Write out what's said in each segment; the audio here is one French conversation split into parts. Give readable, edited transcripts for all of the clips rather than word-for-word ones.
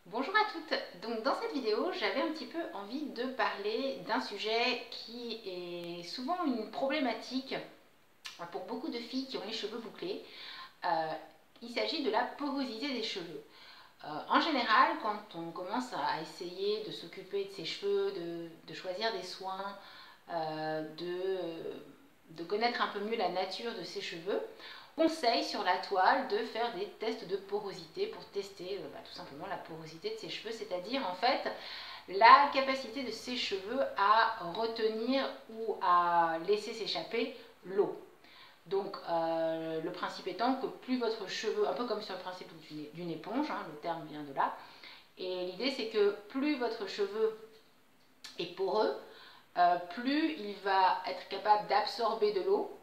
Bonjour à toutes. Donc dans cette vidéo, j'avais un petit peu envie de parler d'un sujet qui est souvent une problématique pour beaucoup de filles qui ont les cheveux bouclés. Euh, il s'agit de la porosité des cheveux. En général, quand on commence à essayer de s'occuper de ses cheveux, de choisir des soins, de connaître un peu mieux la nature de ses cheveux, on conseille sur la toile de faire des tests de porosité pour tester tout simplement la porosité de ses cheveux, c'est-à-dire en fait la capacité de ses cheveux à retenir ou à laisser s'échapper l'eau. Donc le principe étant que plus votre cheveu, un peu comme sur le principe d'une éponge, hein, le terme vient de là, et l'idée c'est que plus votre cheveu est poreux, plus il va être capable d'absorber de l'eau,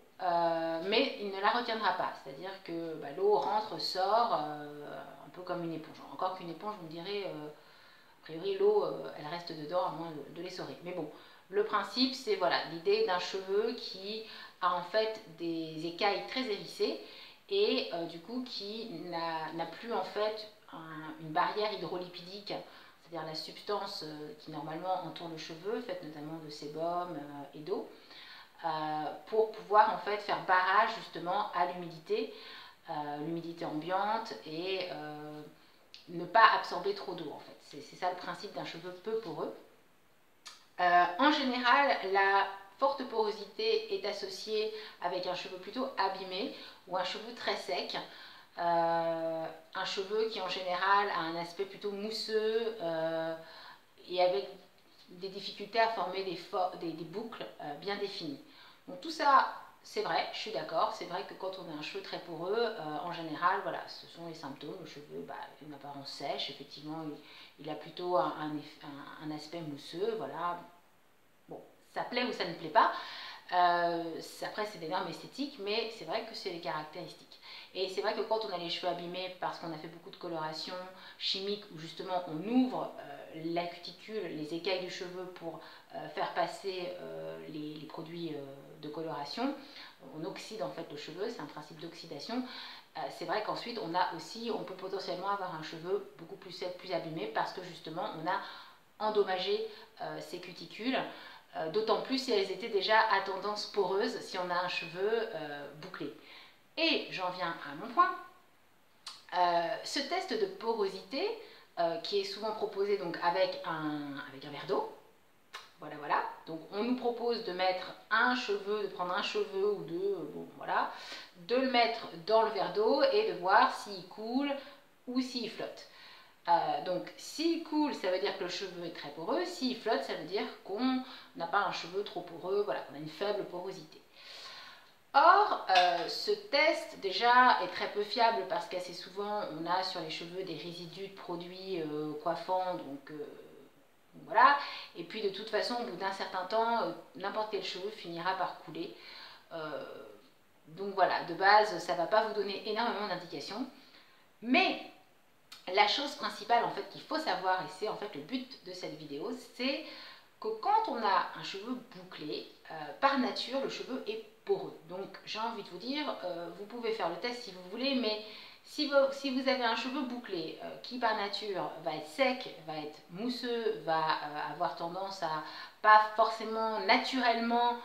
mais il ne la retiendra pas. C'est-à-dire que l'eau rentre, sort, un peu comme une éponge. Encore qu'une éponge, vous me direz, a priori l'eau, elle reste dedans à moins de l'essorer. Mais bon, le principe, c'est voilà, l'idée d'un cheveu qui a en fait des écailles très hérissées et du coup qui n'a plus en fait une barrière hydrolipidique, c'est-à-dire la substance qui normalement entoure le cheveu, faite notamment de sébum et d'eau, pour pouvoir en fait faire barrage justement à l'humidité ambiante et ne pas absorber trop d'eau en fait. C'est ça le principe d'un cheveu peu poreux. En général, la forte porosité est associée avec un cheveu plutôt abîmé ou un cheveu très sec. Un cheveu qui en général a un aspect plutôt mousseux et avec des difficultés à former des boucles bien définies. Donc tout ça, c'est vrai, je suis d'accord, c'est vrai que quand on a un cheveu très poreux, en général, voilà, ce sont les symptômes, le cheveu a une apparence sèche, effectivement, il a plutôt un aspect mousseux, voilà. Bon, ça plaît ou ça ne plaît pas, après, c'est des normes esthétiques, mais c'est vrai que c'est les caractéristiques. Et c'est vrai que quand on a les cheveux abîmés parce qu'on a fait beaucoup de coloration chimique, où justement on ouvre la cuticule, les écailles du cheveu pour faire passer les produits de coloration, on oxyde en fait le cheveu, c'est un principe d'oxydation. C'est vrai qu'ensuite on peut potentiellement avoir un cheveu beaucoup plus sec, plus abîmé, parce que justement on a endommagé ces cuticules. D'autant plus si elles étaient déjà à tendance poreuse, si on a un cheveu bouclé. Et j'en viens à mon point. Ce test de porosité, qui est souvent proposé donc avec un verre d'eau, voilà. Donc on nous propose de mettre de prendre un cheveu ou deux, bon voilà, de le mettre dans le verre d'eau et de voir s'il coule ou s'il flotte. Donc s'il coule, ça veut dire que le cheveu est très poreux. S'il flotte, ça veut dire qu'on n'a pas un cheveu trop poreux, voilà, qu'on a une faible porosité. Or, ce test déjà est très peu fiable parce qu'assez souvent on a sur les cheveux des résidus de produits coiffants, donc voilà. Et puis de toute façon, au bout d'un certain temps, n'importe quel cheveu finira par couler. Donc voilà, de base, ça ne va pas vous donner énormément d'indications. Mais la chose principale en fait qu'il faut savoir, et c'est en fait le but de cette vidéo, c'est que quand on a un cheveu bouclé, par nature le cheveu est poreux. Donc j'ai envie de vous dire, vous pouvez faire le test si vous voulez, mais si vous avez un cheveu bouclé qui par nature va être sec, va être mousseux, va avoir tendance à pas forcément naturellement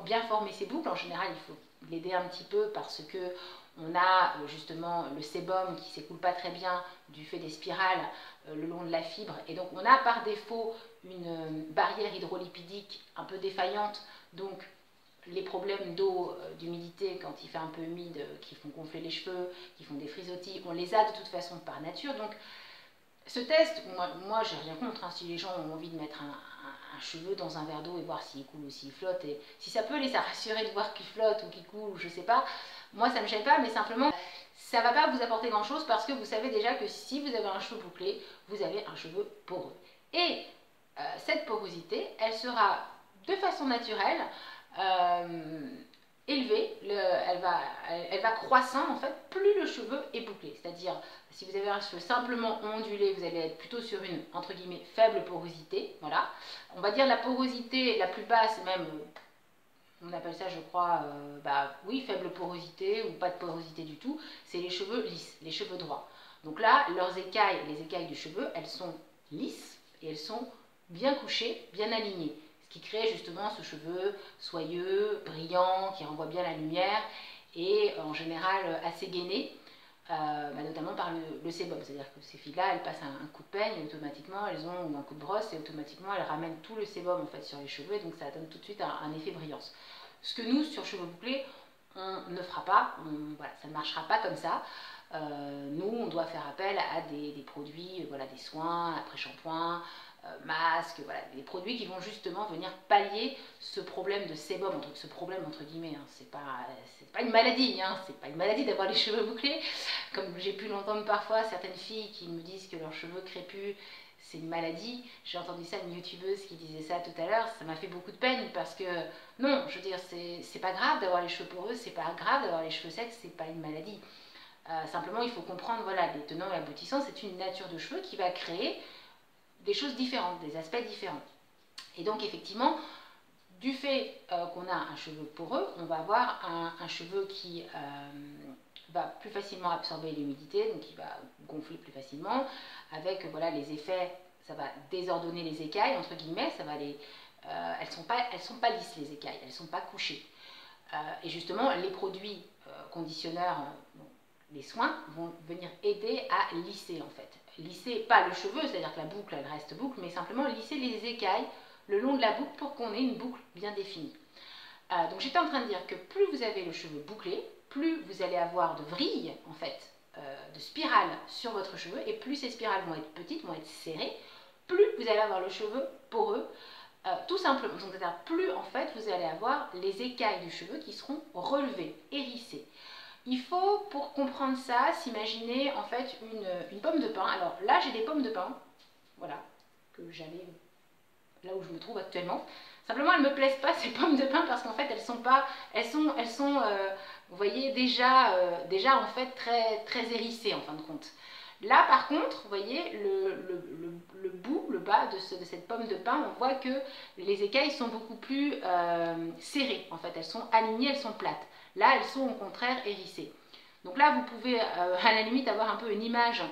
bien former ses boucles, en général il faut l'aider un petit peu parce que on a justement le sébum qui s'écoule pas très bien du fait des spirales le long de la fibre, et donc on a par défaut une barrière hydrolipidique un peu défaillante, donc les problèmes d'eau, d'humidité quand il fait un peu humide, qui font gonfler les cheveux, qui font des frisottis, on les a de toute façon par nature. Donc ce test, moi j'ai rien contre, hein, si les gens ont envie de mettre un cheveu dans un verre d'eau et voir s'il coule ou s'il flotte, et si ça peut les rassurer de voir qu'il flotte ou qu'il coule, ou je sais pas, moi ça me gêne pas, mais simplement ça va pas vous apporter grand chose parce que vous savez déjà que si vous avez un cheveu bouclé, vous avez un cheveu poreux. Et cette porosité, elle sera de façon naturelle élevée, elle va croissant en fait, plus le cheveu est bouclé. C'est-à-dire, si vous avez un cheveu simplement ondulé, vous allez être plutôt sur une, entre guillemets, faible porosité. Voilà. On va dire la porosité la plus basse, même, on appelle ça, je crois, oui, faible porosité ou pas de porosité du tout, c'est les cheveux lisses, les cheveux droits. Donc là, leurs écailles, les écailles du cheveu, elles sont lisses et elles sont bien couchées, bien alignées. Ce qui crée justement ce cheveu soyeux, brillant, qui renvoie bien la lumière et en général assez gainé. Notamment par le sébum, c'est-à-dire que ces filles-là, elles passent un coup de peigne et automatiquement elles ont, ou un coup de brosse et automatiquement elles ramènent tout le sébum en fait sur les cheveux et donc ça donne tout de suite un effet brillance. Ce que nous, sur cheveux bouclés, on ne fera pas, voilà, ça ne marchera pas comme ça. Nous, on doit faire appel à des produits, voilà, des soins, après-shampoing, masques, voilà, des produits qui vont justement venir pallier ce problème de sébum, ce problème entre guillemets, hein. C'est pas une maladie, hein. C'est pas une maladie d'avoir les cheveux bouclés, comme j'ai pu l'entendre parfois, certaines filles qui me disent que leurs cheveux crépus c'est une maladie. J'ai entendu ça d'une youtubeuse qui disait ça tout à l'heure, ça m'a fait beaucoup de peine parce que non, je veux dire, c'est pas grave d'avoir les cheveux poreux, c'est pas grave d'avoir les cheveux secs, c'est pas une maladie. Simplement, il faut comprendre, voilà, les tenants et aboutissants, c'est une nature de cheveux qui va créer des choses différentes, des aspects différents. Et donc, effectivement, du fait qu'on a un cheveu poreux, on va avoir un cheveu qui va plus facilement absorber l'humidité, donc il va gonfler plus facilement, avec voilà, les effets, ça va désordonner les écailles, entre guillemets, ça va elles sont pas lisses les écailles, elles ne sont pas couchées. Et justement, les produits conditionneurs, les soins vont venir aider à lisser en fait. Lisser, pas le cheveu, c'est-à-dire que la boucle elle reste boucle, mais simplement lisser les écailles le long de la boucle pour qu'on ait une boucle bien définie. Donc j'étais en train de dire que plus vous avez le cheveu bouclé, plus vous allez avoir de vrilles en fait, de spirales sur votre cheveu, et plus ces spirales vont être petites, vont être serrées, plus vous allez avoir le cheveu poreux, tout simplement. Donc c'est-à-dire plus en fait vous allez avoir les écailles du cheveu qui seront relevées, hérissées. Il faut, pour comprendre ça, s'imaginer en fait une pomme de pin. Alors là, j'ai des pommes de pin, voilà, que j'avais là où je me trouve actuellement. Simplement, elles ne me plaisent pas ces pommes de pin parce qu'en fait, elles sont, vous voyez, déjà en fait très hérissées en fin de compte. Là, par contre, vous voyez, le bout, le bas de cette pomme de pin, on voit que les écailles sont beaucoup plus serrées. En fait, elles sont alignées, elles sont plates. Là, elles sont au contraire hérissées. Donc là, vous pouvez à la limite avoir un peu une image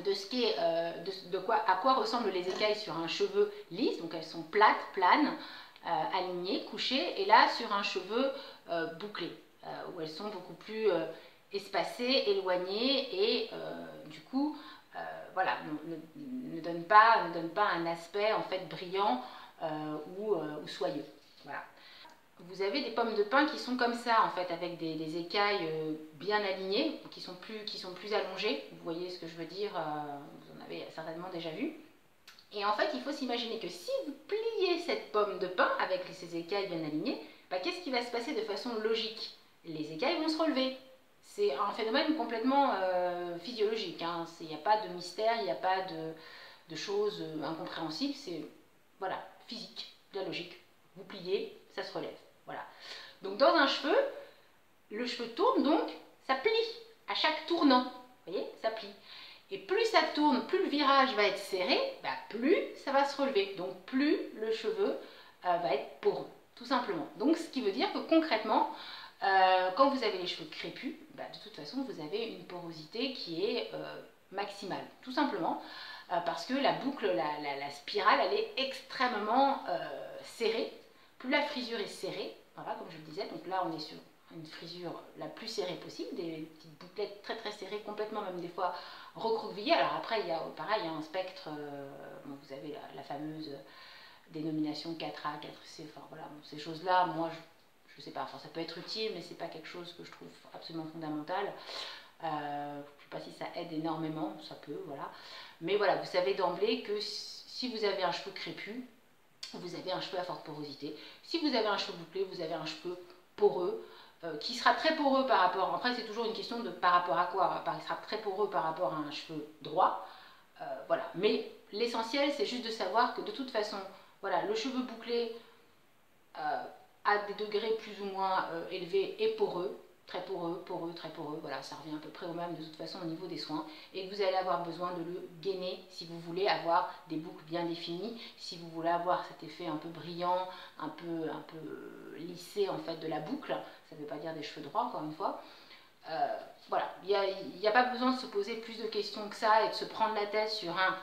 de ce qu'est, à quoi ressemblent les écailles sur un cheveu lisse. Donc elles sont plates, planes, alignées, couchées. Et là, sur un cheveu bouclé, où elles sont beaucoup plus espacées, éloignées et du coup, voilà, ne donne pas un aspect en fait brillant ou soyeux. Voilà. Vous avez des pommes de pin qui sont comme ça en fait, avec des écailles bien alignées, qui sont plus allongées. Vous voyez ce que je veux dire, vous en avez certainement déjà vu. Et en fait, il faut s'imaginer que si vous pliez cette pomme de pin avec ces écailles bien alignées, bah, qu'est-ce qui va se passer de façon logique? Les écailles vont se relever. C'est un phénomène complètement physiologique, hein. Il n'y a pas de mystère, il n'y a pas de choses incompréhensibles, c'est voilà, physique, de la logique. Vous pliez, ça se relève. Voilà. Donc dans un cheveu, le cheveu tourne, donc ça plie à chaque tournant. Vous voyez, ça plie. Et plus ça tourne, plus le virage va être serré, bah, plus ça va se relever. Donc plus le cheveu va être poreux, tout simplement. Donc ce qui veut dire que concrètement, quand vous avez les cheveux crépus, bah, de toute façon vous avez une porosité qui est maximale, tout simplement. Parce que la boucle, la spirale, elle est extrêmement serrée. Plus la frisure est serrée, voilà, comme je le disais, donc là on est sur une frisure la plus serrée possible, des petites bouclettes très très serrées, complètement même des fois recroquevillées. Alors après, il y a pareil, il y a un spectre, bon, vous avez la fameuse dénomination 4A, 4C, enfin voilà, bon, ces choses-là, moi je sais pas, enfin, ça peut être utile, mais c'est pas quelque chose que je trouve absolument fondamental. Je ne sais pas si ça aide énormément, ça peut, voilà. Mais voilà, vous savez d'emblée que si vous avez un cheveu crépus, vous avez un cheveu à forte porosité. Si vous avez un cheveu bouclé, vous avez un cheveu poreux, qui sera très poreux par rapport, après c'est toujours une question de par rapport à quoi, il sera très poreux par rapport à un cheveu droit, voilà. Mais l'essentiel c'est juste de savoir que de toute façon, voilà, le cheveu bouclé à des degrés plus ou moins élevés et poreux, très poreux, très poreux, voilà, ça revient à peu près au même de toute façon au niveau des soins, et que vous allez avoir besoin de le gainer si vous voulez avoir des boucles bien définies, si vous voulez avoir cet effet un peu brillant, un peu lissé en fait de la boucle, ça ne veut pas dire des cheveux droits encore une fois, voilà, il n'y a pas besoin de se poser plus de questions que ça et de se prendre la tête sur un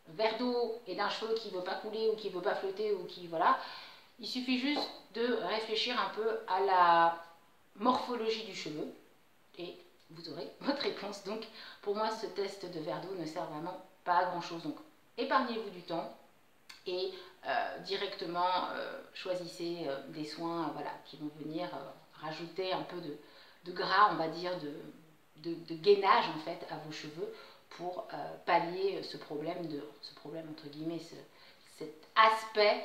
verre d'eau et d'un cheveu qui ne veut pas couler ou qui ne veut pas flotter ou qui, voilà. Il suffit juste de réfléchir un peu à la morphologie du cheveu et vous aurez votre réponse. Donc pour moi, ce test de verre d'eau ne sert vraiment pas à grand chose. Donc épargnez-vous du temps et directement choisissez des soins voilà, qui vont venir rajouter un peu de gras, on va dire, de gainage en fait à vos cheveux pour pallier ce problème entre guillemets, cet aspect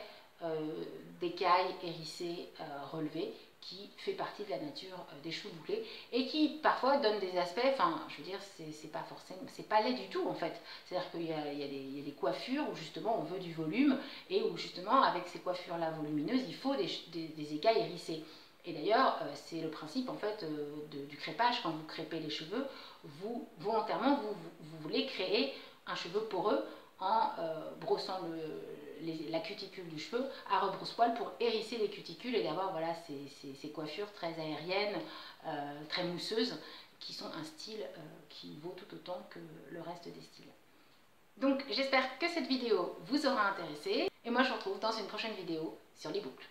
d'écailles hérissées relevées qui fait partie de la nature des cheveux bouclés et qui parfois donne des aspects, enfin je veux dire c'est pas forcément, c'est pas laid du tout en fait, c'est à dire qu'il y a des coiffures où justement on veut du volume et où justement avec ces coiffures là volumineuses il faut des écailles hérissées. Et d'ailleurs, c'est le principe en fait du crépage. Quand vous crêpez les cheveux, vous volontairement vous voulez créer un cheveu poreux en brossant la cuticule du cheveu à rebrousse-poil pour hérisser les cuticules et d'avoir voilà, ces coiffures très aériennes, très mousseuses, qui sont un style qui vaut tout autant que le reste des styles. Donc j'espère que cette vidéo vous aura intéressé et moi je vous retrouve dans une prochaine vidéo sur les boucles.